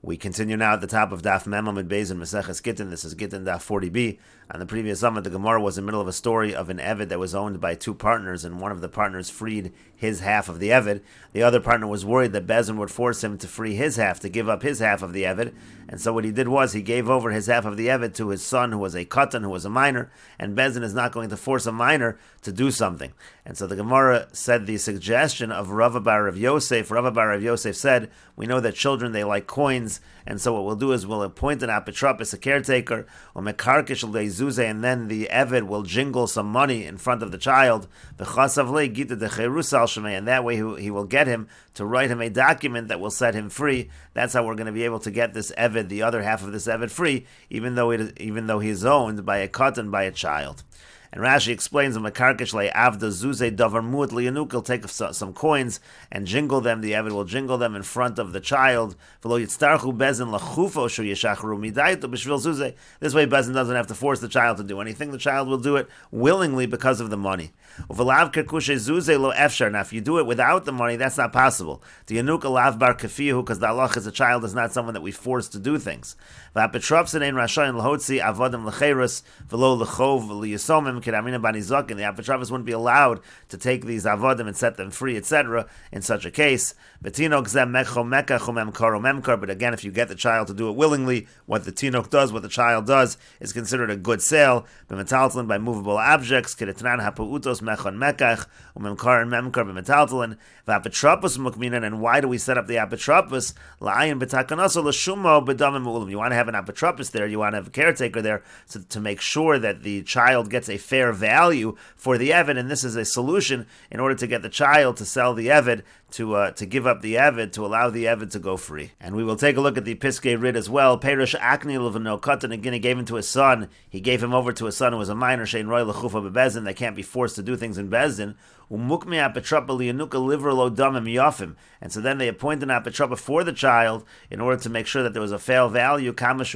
We continue now at the top of Daf Memamid Beis in Meseches Gitin. This is Gittin Daf 40b. On the previous summit, the Gemara was in the middle of a story of an Eved that was owned by two partners, and one of the partners freed his half of the Eved. The other partner was worried that Bezin would force him to free his half, to give up his half of the Eved. And so what he did was he gave over his half of the Eved to his son, who was a Katan, who was a minor, and Bezin is not going to force a minor to do something. And so the Gemara said the suggestion of Rava bar Rav Yosef. Rava bar Rav Yosef said, we know that children, they like coins, and so what we'll do is we'll appoint an apotropos, a caretaker, or mekarkish lezuze, and then the Eved will jingle some money in front of the child, and that way he will get him to write him a document that will set him free. That's how we're going to be able to get this Eved, the other half of this Eved, free, even though he is owned by a katan, by a child. And Rashi explains, he'll take some coins and jingle them. The Eved will jingle them in front of the child. This way, Bezin doesn't have to force the child to do anything. The child will do it willingly because of the money. Now, if you do it without the money, that's not possible. Because the halach is a child is not someone that we force to do things. The apotropos wouldn't be allowed to take these avodim and set them free, etc. in such a case. But again, if you get the child to do it willingly, what the tinok does, what the child does, is considered a good sale. By movable objects, and why do we set up the apotropos? You want to have an apotropos there, you want to have a caretaker there to make sure that the child gets a fair value for the Eved, and this is a solution in order to get the child to sell the Eved, to give up the Eved, to allow the Eved to go free. And we will take a look at the Piskei Rid as well. Perish Akni Levano Katan, again, he gave him to his son. He gave him over to his son who was a minor, Shein Roy Lechufa Bebezin, that can't be forced to do things in Bezin. And so then they appoint an apotropa for the child in order to make sure that there was a fair value, how much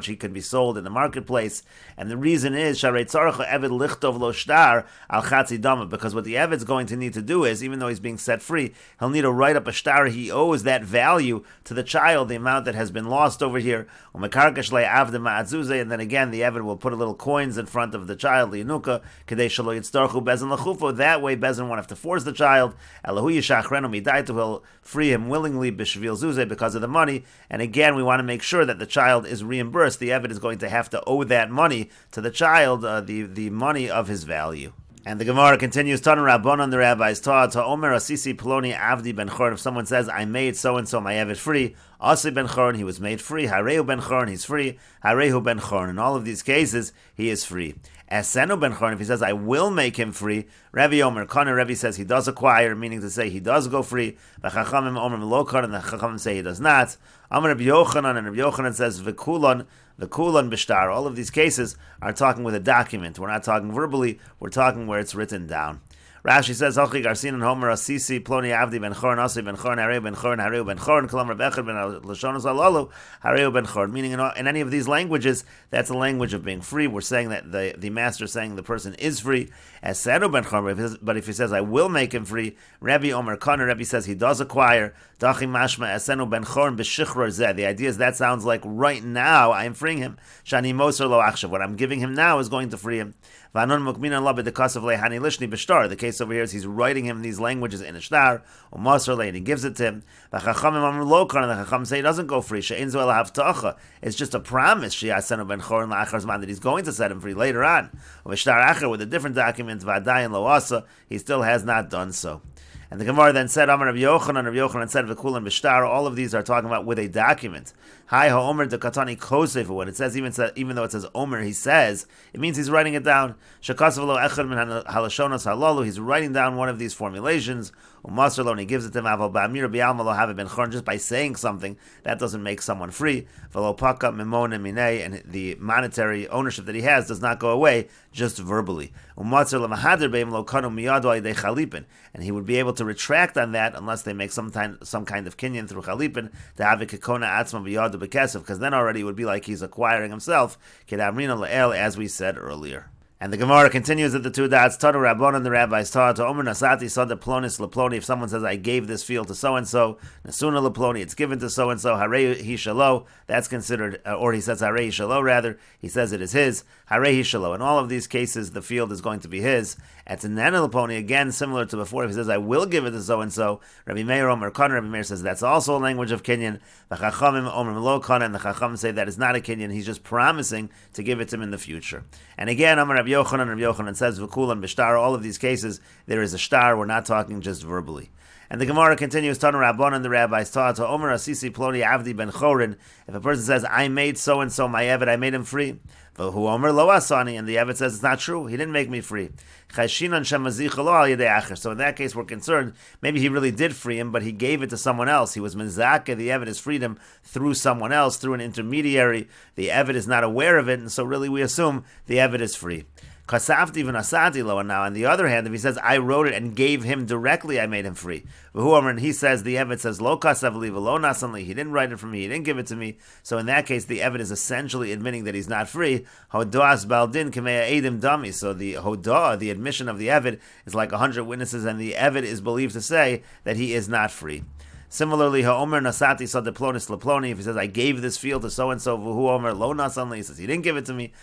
he could be sold in the marketplace. And the reason is because what the Eved's going to need to do is, even though he's being set free, he'll need to write up a shtar. He owes that value to the child, the amount that has been lost over here. And then again, the Eved will put a little coins in front of the child, that way Bezin won't have to force the child. He'll free him willingly because of the money. And again, we want to make sure that the child is reimbursed. The Eved is going to have to owe that money to the child, the money of his value. And the Gemara continues, Tan Rabbanon, the rabbis taught, Omer Asisi Ploni Avdi Ben Chorn. If someone says, I made so-and-so my Eved free, Asi Ben Chorn, he was made free. Hareu Ben Chorn, he's free. Harehu Ben Chorn. In all of these cases, he is free. Asenu Ben Chorn, if he says, I will make him free, Rabbi Omer Kana, Rabbi says he does acquire, meaning to say he does go free. V'chachamim Omer Lo Kana, and the Chachamim say he does not. Amar Rabbi Yochanan, and Rabbi Yochanan says, V'kulon b'shtar. All of these cases are talking with a document. We're not talking verbally, we're talking where it's written down. Rashi says, Hachi Garsin and Homer Asisi Ploni Avdi Ben Chorn Asi Ben Chorn Hareu Ben Chorn Hareu Ben Chorn Kalam Reb Echad Ben Lashonos Alalu Hareu Ben Chorn. Meaning in any of these languages, that's a language of being free. We're saying that the master is saying the person is free. Asenu Ben Chorn, but if he says I will make him free, Rabbi Omer Kana, Rabbi says he does acquire. Dachi Mashma Asenu Ben Chorn B'Shichror Zeh. The idea is that sounds like right now I am freeing him. Shani Moser Lo Achshav. What I'm giving him now is going to free him. The case over here is he's writing him these languages in a shtar, and he gives it to him. The Chacham say he doesn't go free. It's just a promise that he's going to set him free later on. With a different document, he still has not done so. And the Gemara then said, Amar Rabbi Yochanan said, V'kulan b'shtar. All of these are talking about with a document. Hi ha'omer de katani kosefu. When it says, even though it says Omer, he says, it means he's writing it down. Shekasav lo echad min halashonos halalu. He's writing down one of these formulations. Umasar lo, and he gives it to him. Aval ba'amir bi'alma lo have ben chorn. Just by saying something, that doesn't make someone free. V'lo paka mimon minei, and the monetary ownership that he has does not go away just verbally. Umasar lo mahader beim lo kanu miyado aydei chalipin, and he would be able to retract on that unless they make some kind of kinyan through chalipin to have a kekona atzma biyado bekesef, because then already it would be like he's acquiring himself. Kedamrina le'el, as we said earlier. And the Gemara continues at the two dots. Tanu Rabbanan, the rabbis taught to Omer Nasati Sada Plonis Leploni. If someone says, I gave this field to so and so, Nasuna Leploni, it's given to so and so. Harei Hishalo, that's considered, or he says Harei Hishalo rather. He says it is his. Harei Hishalo. In all of these cases, the field is going to be his. At Nana Leploni, again similar to before. If he says, I will give it to so and so, Rabbi Meir Omer Kana. Rabbi Meir says that's also a language of Kinyan. The Chachamim Omer Lo Kana, and the Chachamim say that is not a Kinyan. He's just promising to give it to him in the future. And again, Omer Rabbi Yochanan says v'kulan b'shtar. All of these cases, there is a shtar. We're not talking just verbally. And the Gemara continues, Tanu Rabbanan, the rabbis taught to Omer Asisi Ploni Avdi Ben Chorin. If a person says, I made so and so my Eved, I made him free. V'hu Omer Lo Asani, and the Eved says it's not true. He didn't make me free. So in that case, we're concerned. Maybe he really did free him, but he gave it to someone else. He was mezakeh. The Eved has freed him through someone else, through an intermediary. The Eved is not aware of it, and so really we assume the Eved is free. Kasafti v'nasati lo. Now, on the other hand, if he says, I wrote it and gave him directly, I made him free. And he says, the Eved says, lo kasavli v'lo nasanli. He didn't write it for me. He didn't give it to me. So in that case, the Eved is essentially admitting that he's not free. Hodas baldin kameya edim dami. So the hodah, the admission of the Eved, is like 100 witnesses, and the Eved is believed to say that he is not free. Similarly, Ha'omer Nasati Sadeplonis Leploni, if he says, I gave this field to so-and-so, V'hu Omer Lo Nasanli, he says, he didn't give it to me,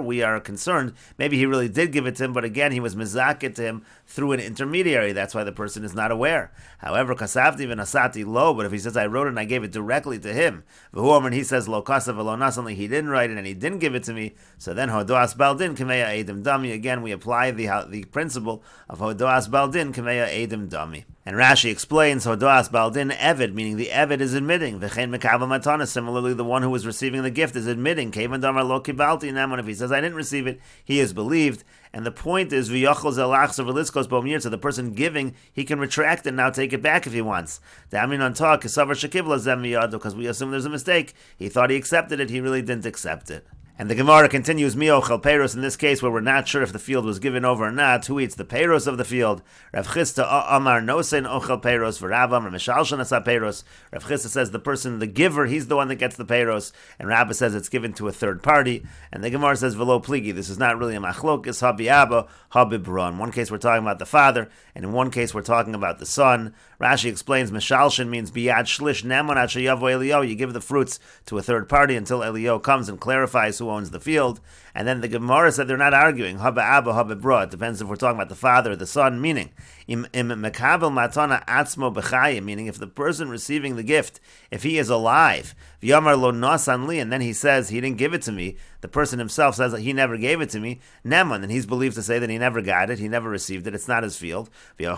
we are concerned, maybe he really did give it to him, but again, he was mezakeh to him through an intermediary, that's why the person is not aware. However, Kasavti V'nasati Lo, but if he says, I wrote it and I gave it directly to him, V'hu Omer, and he says, Lo Kasav V'lo Nasanli, he didn't write it and he didn't give it to me, so then Hodoas Baldin, Kameya Edim Dami, again, we apply the principle of Hodoas Baldin, Kameya Edim Dami. And Rashi explains, Hodoas Baldin Eved, meaning the Eved is admitting. V'chein mekabel matana, similarly, the one who is receiving the gift is admitting. Kevan damar lo kibalti naman, if he says, I didn't receive it, he is believed. And the point is, v'yochol zelachs over liskos bomir, so the person giving, he can retract and now take it back if he wants. Damin on talk, kisavar shekivla zem miyado, because we assume there's a mistake. He thought he accepted it, he really didn't accept it. And the Gemara continues, Miochel Peiros, in this case where we're not sure if the field was given over or not, who eats the Peiros of the field? Rav Chisda Amar Nosein Ochel Peiros, V'Rabba Amar Mishalshan Asa Peiros. Rav Chisda says the person, the giver, he's the one that gets the Peiros, and Rabba says it's given to a third party, and the Gemara says, V'lo Pligi, this is not really a machlokes, Habi Abba, Habi Bra. In one case we're talking about the father, and in one case we're talking about the son. Rashi explains, Mishalshan means Biyad Shlish Nemon Achayavo Elio, you give the fruits to a third party until Elio comes and clarifies who owns the field. And then the Gemara said they're not arguing. Haba Abba, Haba Bra. It depends if we're talking about the father or the son, meaning im mekabel matana atzmo b'chayim, meaning if the person receiving the gift, if he is alive, v'yamar lo nasan li, and then he says he didn't give it to me, the person himself says that he never gave it to me, neman, and he's believed to say that he never got it, he never received it, it's not his field. And in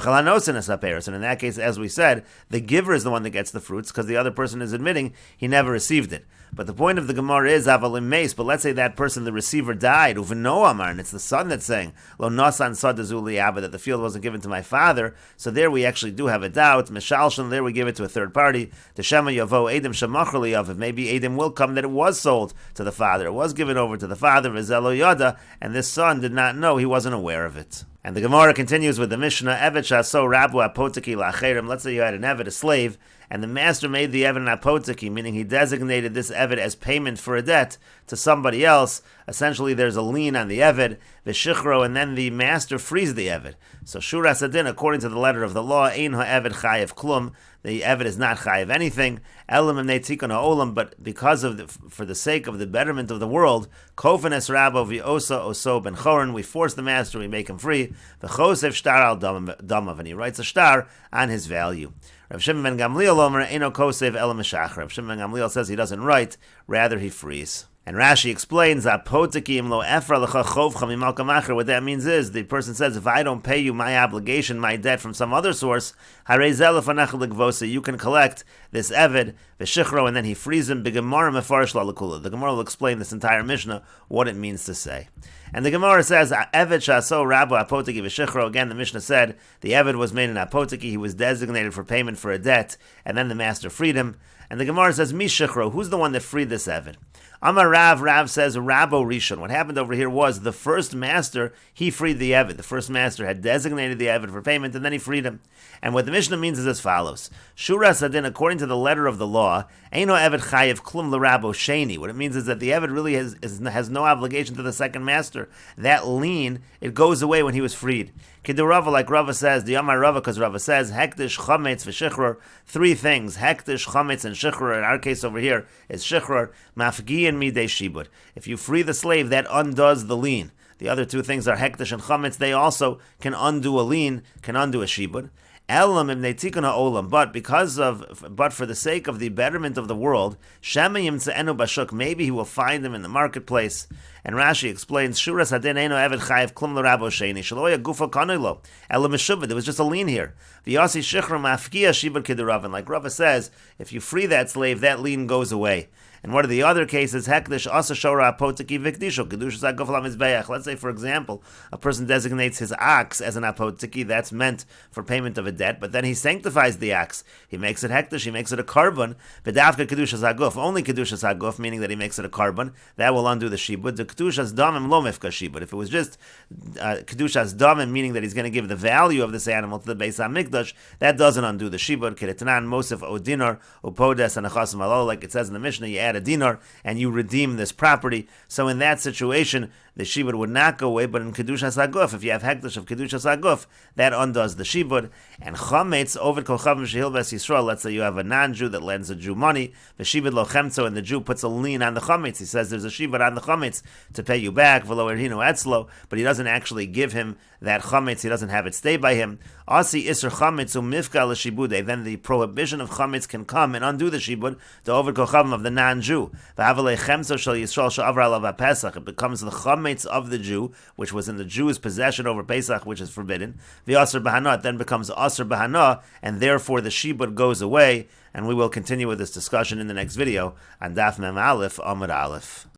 that case, as we said, the giver is the one that gets the fruits because the other person is admitting he never received it. But the point of the Gemara is avalim meis. But let's say that person, the receiver, died. Uveno amar, and it's the son that's saying lo nasan sadazuli abba, that the field wasn't given to my father. So there we actually do have a doubt. Mishalshan, there we give it to a third party. The shema yavo edim shemachli of, maybe edim will come that it was sold to the father. It was given over to the father. V'zelo yada, and this son did not know. He wasn't aware of it. And the Gemara continues with the Mishnah, Evet shaso rabu apoteki lacherim. Let's say you had an Evet, a slave, and the master made the Evet an apoteki, meaning he designated this Evet as payment for a debt to somebody else. Essentially, there's a lien on the Evet, v'shichro, and then the master frees the Evet. So shura sadin, according to the letter of the law, ein ha'evet chayev klum. The Evet is not chayev anything. Elam imnei tikun ha'olam, but because of for the sake of the betterment of the world, kofen es rabo v'osa oso ben choron, we force the master, we make him free. V'chosev shtar al damav, and he writes a shtar on his value. Rav Shimon ben Gamliel omer eno kosev elam meshachar. Rav Shimon ben Gamliel says he doesn't write, rather he frees. And Rashi explains that what that means is the person says, if I don't pay you my obligation, my debt from some other source, you can collect this Eved, v'shichro, and then he frees him. The Gemara will explain this entire Mishnah, what it means to say. And the Gemara says, Eved shaso rabu apoteki v'shichro. Again, the Mishnah said the Eved was made an apoteki, he was designated for payment for a debt, and then the master freed him. And the Gemara says, Mi shichro, who's the one that freed this Eved? Amar Rav says, Rabo Rishon. What happened over here was the first master, he freed the Eved. The first master had designated the Eved for payment, and then he freed him. And what the Mishnah means is as follows. Shura Sadin, according to the letter of the law, Eino Eved Chayev Klum L'Rabo Sheni. What it means is that the Eved really has no obligation to the second master. That lien, it goes away when he was freed. Kidu Rava, like Rava says, the Amar Rava, because Rava says, Hektish, Chametz, V'Shichror, three things. Hektish, Chametz, and Shichror. In our case over here is Shichror, Mafgi and Midei Shibud. If you free the slave, that undoes the lien. The other two things are Hektish and Chametz. They also can undo a lien, can undo a Shibud. Elam im neitikuna olam, but for the sake of the betterment of the world, shemayim tze'enu bashuk, maybe he will find him in the marketplace. And Rashi explains, Shuras hadin eino eved chayev klum l'rabo sheni, shaloya gufa kanilo, elam meshuvah, there was just a lien here. V'yasi shichra mafkia shibud kiduravan, like Rava says, if you free that slave, that lien goes away. And what are the other cases? Hekdish asa shora apotiki vikdisho kedushas aguf lamizbeach. Let's say, for example, a person designates his ox as an apotiki. That's meant for payment of a debt, but then he sanctifies the ox. He makes it hekdish. He makes it a carbon. Bedavka kedushas aguf. Only kedushas aguf, meaning that he makes it a carbon. That will undo the shibud. The kedushas damim lo mifka shibud. If it was just kedushas damim, meaning that he's going to give the value of this animal to the Beis Hamikdash, that doesn't undo the shibud. Kedetanan mosef odinar upodes and achasim alo, like it says in the Mishnah. You add a dinar and you redeem this property. So in that situation, the shibud would not go away, but in kedushas aguf, if you have hekdesh of kedushas aguf, that undoes the shibud. And chametz ovid kol chavim shehil bes Yisrael. Let's say you have a non-Jew that lends a Jew money, the shibud lo chemtzo, and the Jew puts a lien on the chametz. He says there's a shibud on the chametz to pay you back, v'lo erhinu etzlo, but he doesn't actually give him that chametz. He doesn't have it stay by him. Asi iser chametz umifka l'shibude. Then the prohibition of chametz can come and undo the shibud, the ovid kol chavim of the non-Jew. V'avalei chemtzo shel Yisrael she'avra alav Pesach. It becomes the chametz of the Jew, which was in the Jew's possession over Pesach, which is forbidden. The Asr Bahana, it then becomes Asr Bahana, and therefore the shibud goes away. And we will continue with this discussion in the next video on Daf Mem Aleph Amud Aleph.